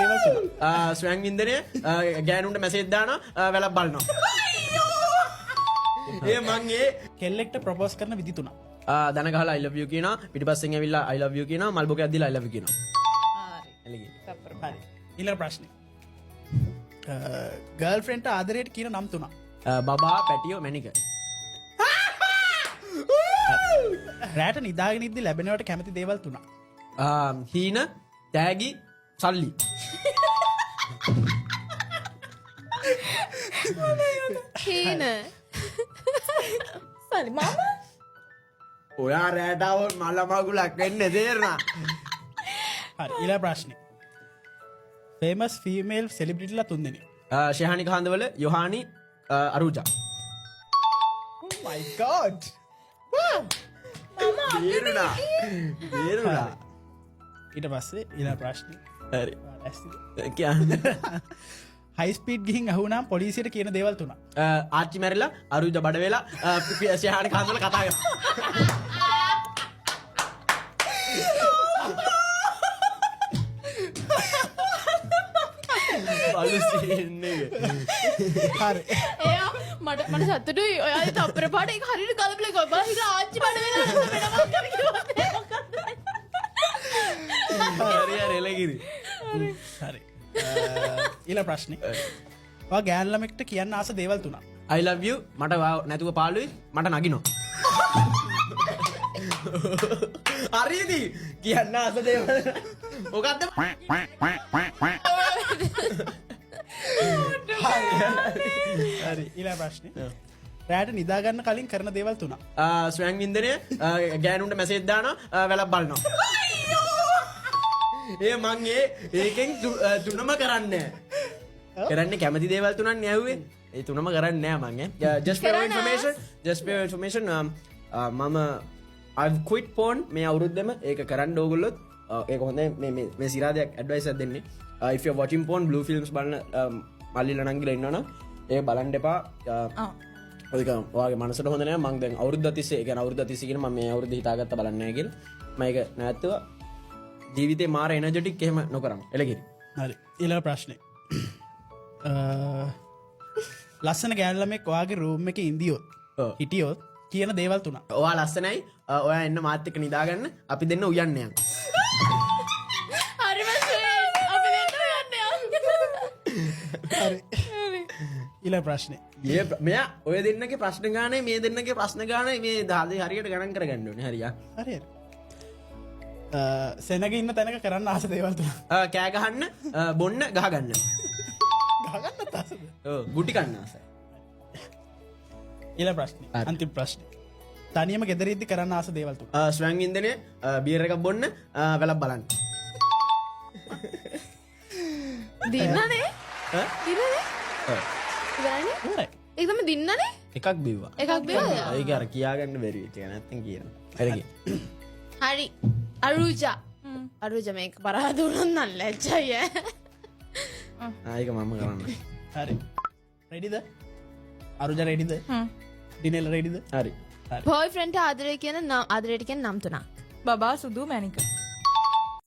දේවල් තුන. ස්වයං වින්දනය ගෑනුන්ට මැසේජ් දානවා වැලක් බලනවා. ඒ මං ඒ කෙල්ලෙක්ට ප්‍රොපෝස් කරන විදි තුන. දන ගහලා I love you කියනවා පිටිපස්සෙන් ඇවිල්ලා I love you කියනවා මල් බොකයක් දීලා I love you කියනවා. හරි. ඊළඟ ප්‍රශ්නේ. ගර්ල්ෆ්‍රෙන්ඩ්ට ආදරයට කියන නම් තුන. බබා පැටියෝ මැනික. රැට නිදාගෙන ඉද්දි ලැබෙනවට කැමති දේවල් තුන. හීන තෑගි සල්ලි. හීන සල්ලි මම ඔයා රෑටාව මල්ලමගුලක් වෙන්න තේරනා. හරි ඊළඟ ප්‍රශ්නේ. ෆේමස් ෆීමේල් සෙලිබ්‍රිටිලා තුන් දෙනෙක්. ශයහානි කාන්දවල යොහානි අරුජා. Oh my god. තේරුණා. තේරුණා. ඊට පස්සේ ඊළඟ ප්‍රශ්නේ. හරි. ඇස්තිද? කියන්න. හයි ස්පීඩ් ගිහින් අහුවනම් පොලිසියට කියන දේවල් තුන. ආච්චි මැරිලා අරුජ බඩ වෙලා ශයහානි කාන්දවල කතා කරනවා. බලු සීන් එක. හරි. එයා මට සතුටුයි ඔයාගේ තප්පර පාට ඒක හරියට ගලපලා ගොබ හිටලා ආච්චි බඩ වෙලා වෙනවා කිව්වා. හරි හරි එලගිරි. හරි. ඊළඟ ප්‍රශ්නේ. ඔයා ගෑන් ළමෙක්ට කියන්න ආස දේවල් තුන. I love you මට නැතුව පාළුයි මට නගිනවා. හරිද? කියන්න ආස දේවල්. මොකද්ද? හරි ඊළඟ ප්‍රශ්නේ. රැට නිදා ගන්න කලින් කරන දේවල් තුන. ස්වයං වින්දනය ගෑනුන්ට මැසේජ් දානවා වැලක් බලනවා. ඒ මං ඒකෙන් තුනම කරන්නේ කරන්නේ කැමති දේවල් තුනක් ඇහුවේ. ඒ තුනම කරන්නේ නෑ මං. just for your information මම I've quit porn මේ අවුරුද්දෙම ඒක කරන්න ඕගොල්ලොත් ඒක හොඳයි මේ සිරාදයක් ඇඩ්වයිස් එකක් දෙන්නේ. If you're watching porn blue films බලන මල්ලිලා නංගිලා ඉන්නවනම් ඒක බලන්න එපා. ඔයක ඔයාගේ මනසට හොඳ නෑ. මං දැන් අවුරුද්ද 30 ඒ කියන්නේ අවුරුද්ද 30 කියන මම මේ අවුරුද්ද හිතාගත්ත බලන්නේ නැහැ කියලා. මම ඒක නැවතුවා. ජීවිතේ මාර එනර්ජටික් එහෙම නොකරමු. එලගිරි. හරි ඊළඟ ප්‍රශ්නේ. ලස්සන ගෑනු ළමෙක් ඔයාගේ රූම් එකේ ඉඳියොත් හිටියොත් කියන දේවල් තුන. ඔයා ලස්සනයි. ඔයා එන්න මාත් එක්ක නිදාගන්න. අපි දෙන්න උයන්න යන්න. හරිම ස්වීට් අපි දෙන්න යන්නේ. හරි. ඊළඟ ප්‍රශ්නේ. මෙයා ඔය දෙන්නගේ ප්‍රශ්න ගානේ මේ දෙන්නගේ ප්‍රශ්න ගානේ මේ දාලේ හරියට ගණන් කරගන්න ඕනේ. හරියා. හරි හරි. සෙනග ඉන්න තැනක කරන්න ආස දේවල් තුන. කෑ ගහන්න බොන්න ගහගන්න. ගහගන්නත් ආසද? ඔව් ගුටි කන්න ආසයි. ඊළඟ ප්‍රශ්නේ. අන්තිම ප්‍රශ්නේ. තනියම ගෙදර ඉද්දි කරන්න ආස දේවල් තුන. ස්වයං වින්දනය බියර් එකක් බොන්න වැලක් බලන්න. දින්නනේ? ඈ? දින්නනේ? ඉවරනේ? හරි. ඒක තමයි දින්නනේ? එකක් බිව්වා. එකක් බිව්වා. ඒක අර කියාගන්න බැරි ඒක නැත්තම් කියනවා. හරි. හරි. අරුජා. අරුජා මේක පරාද වුණොත් නම් ලැජ්ජයි ඈ. ඒක මම කරන්න. හරි. රෙඩිද? අරුජා රෙඩිද? ඩිනෙල් රෙඩිද? හරි. බොයිෆ්‍රෙන්ඩ් ආදරයට කියන නම් තුනක්. බබා සුදු මැනික.